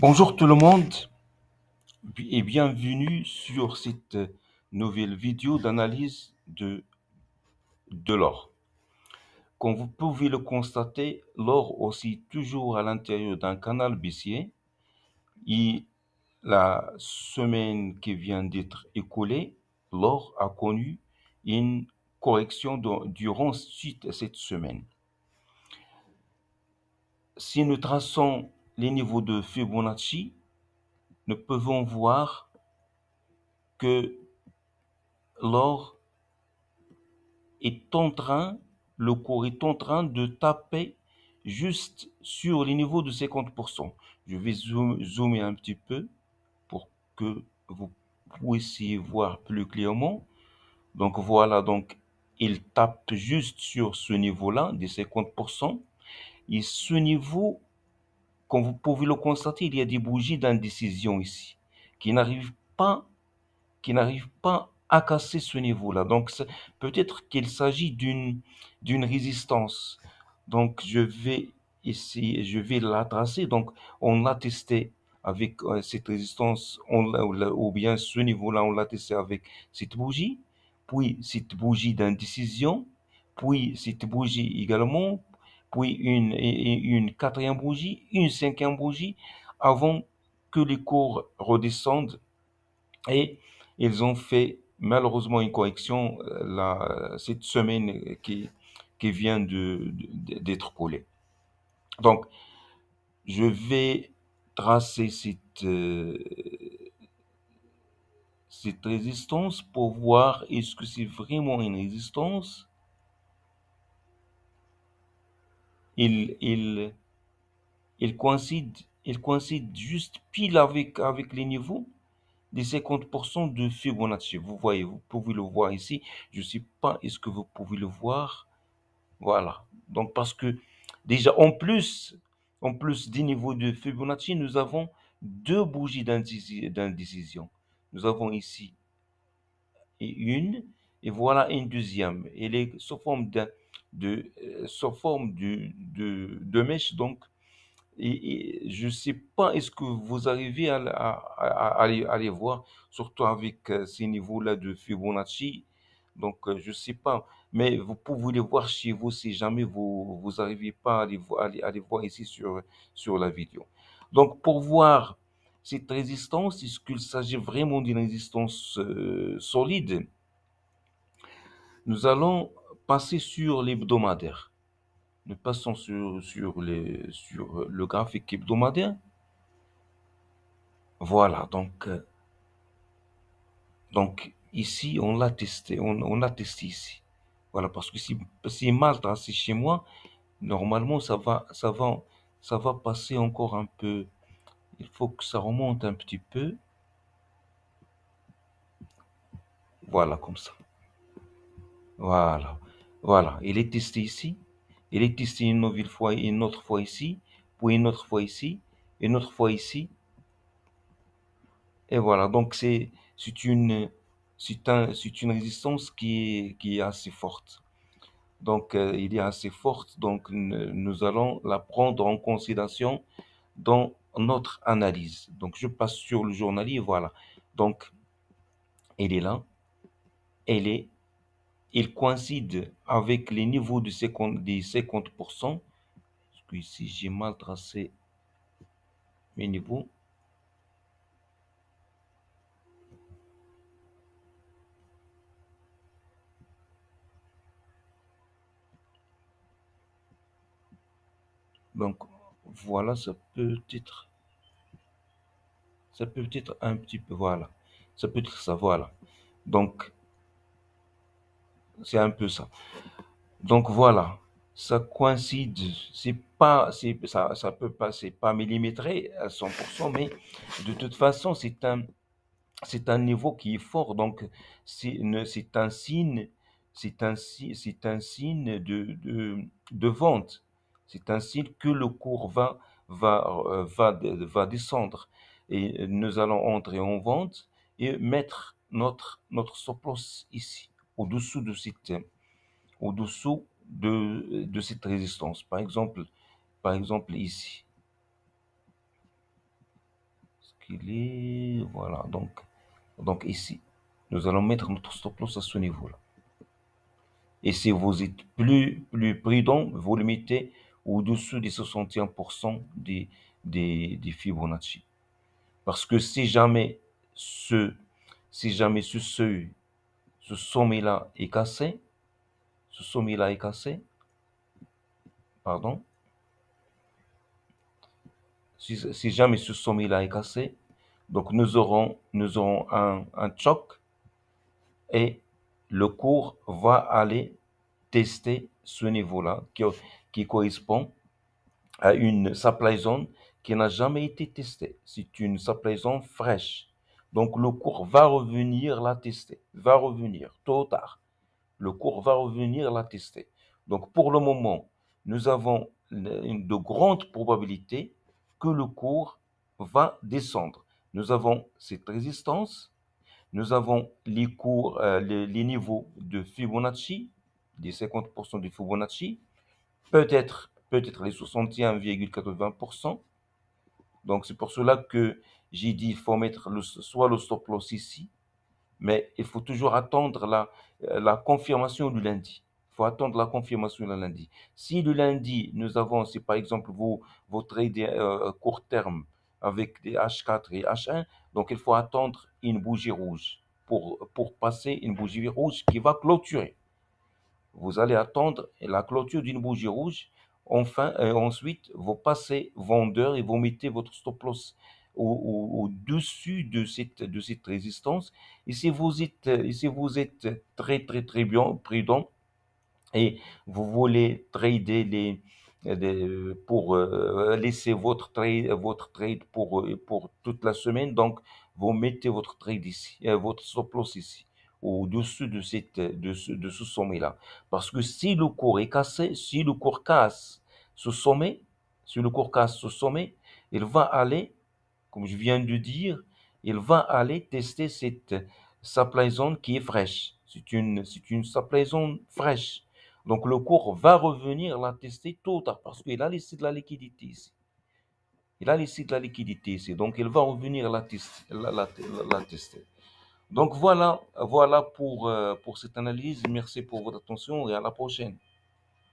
Bonjour tout le monde et bienvenue sur cette nouvelle vidéo d'analyse de l'or. Comme vous pouvez le constater, l'or oscille toujours à l'intérieur d'un canal baissier et la semaine qui vient d'être écoulée, l'or a connu une correction durant cette semaine. Si nous traçons les niveaux de Fibonacci, nous pouvons voir que l'or le cours est en train de taper juste sur les niveaux de 50%. Je vais zoomer un petit peu pour que vous puissiez voir plus clairement. Donc voilà, donc il tape juste sur ce niveau-là des 50%. Et ce niveau, comme vous pouvez le constater, il y a des bougies d'indécision ici qui n'arrivent pas qui n'arrive pas à casser ce niveau-là. Donc, peut-être qu'il s'agit d'une résistance. Donc, je vais la tracer. Donc, on l'a testé avec cette résistance, ou bien ce niveau-là, on l'a testé avec cette bougie, puis cette bougie d'indécision, puis cette bougie également, puis une quatrième bougie, une cinquième bougie, avant que les cours redescendent et ils ont fait malheureusement une correction cette semaine qui vient d'être collée. Donc, je vais tracer cette résistance pour voir est-ce que c'est vraiment une résistance. Il, il, il coïncide juste pile avec les niveaux des 50% de Fibonacci. Vous voyez, vous pouvez le voir ici. Je ne sais pas, est-ce que vous pouvez le voir? Voilà. Donc, parce que déjà, en plus des niveaux de Fibonacci, nous avons deux bougies d'indécision. Nous avons ici une, et voilà une deuxième. Elle est sous forme sous forme de mèche, donc et je ne sais pas, est-ce que vous arrivez à les voir, surtout avec ces niveaux-là de Fibonacci. Donc, je ne sais pas, mais vous pouvez les voir chez vous si jamais vous n'arrivez pas à les voir ici sur la vidéo. Donc, pour voir cette résistance, est-ce qu'il s'agit vraiment d'une résistance solide? Nous allons passer sur l'hebdomadaire. Nous passons sur le graphique hebdomadaire. Voilà, donc ici, on l'a testé, on a testé ici. Voilà, parce que si c'est mal tracé chez moi, normalement, ça va passer encore un peu. Il faut que ça remonte un petit peu. Voilà, comme ça. Voilà, voilà. Il est testé ici. Il est testé une nouvelle fois, une autre fois ici, puis une autre fois ici, une autre fois ici. Et voilà, donc c'est une résistance qui est assez forte. Donc, il est assez forte, donc nous allons la prendre en considération dans notre analyse. Donc, je passe sur le journalier, voilà. Donc, elle est là, elle est, il coïncide avec les niveaux des 50%. Parce que ici, j'ai mal tracé mes niveaux. Donc, voilà, ça peut être un petit peu, voilà. Ça peut être ça, voilà. Donc, c'est un peu ça. Donc voilà, ça coïncide. Ça peut pas, c'est pas millimétré à 100%, mais de toute façon, c'est un niveau qui est fort. Donc, c'est un signe, c'est un signe de vente. C'est un signe que le cours va descendre. Et nous allons entrer en vente et mettre notre stop loss ici, au-dessous de de cette résistance. Par exemple ici. qu'il est? Voilà, donc ici, nous allons mettre notre stop loss à ce niveau-là. Et si vous êtes plus prudent, vous le mettez au-dessus des 61% des Fibonacci. Parce que si jamais ce seuil, ce sommet-là est cassé, pardon, si jamais ce sommet-là est cassé, donc nous aurons un choc et le cours va aller tester ce niveau-là qui correspond à une supply zone qui n'a jamais été testée. C'est une supply zone fraîche. Donc le cours va revenir la tester, va revenir tôt ou tard. Le cours va revenir la tester. Donc pour le moment, nous avons de grandes probabilités que le cours va descendre. Nous avons cette résistance, nous avons les niveaux de Fibonacci, des 50% de Fibonacci, peut-être les 61,80%. Donc c'est pour cela que j'ai dit qu'il faut mettre soit le stop loss ici, mais il faut toujours attendre la confirmation du lundi. Il faut attendre la confirmation du lundi. Si le lundi, si par exemple vos trades court terme avec des H4 et H1, donc il faut attendre une bougie rouge pour passer une bougie rouge qui va clôturer. Vous allez attendre la clôture d'une bougie rouge. Enfin, ensuite, vous passez vendeur et vous mettez votre stop loss au-dessus de cette résistance. Et si vous êtes très, très, très bien prudent et vous voulez trader pour laisser votre trade pour toute la semaine, donc vous mettez votre trade ici, votre stop loss ici, au-dessus de ce sommet-là. Parce que si le cours est cassé, si le cours casse ce sommet, il va aller, comme je viens de dire, il va aller tester cette supply zone qui est fraîche. C'est une supply zone fraîche. Donc le cours va revenir la tester tôt ou tard parce qu'il a laissé de la liquidité ici. Donc il va revenir la tester. Donc voilà pour cette analyse. Merci pour votre attention et à la prochaine.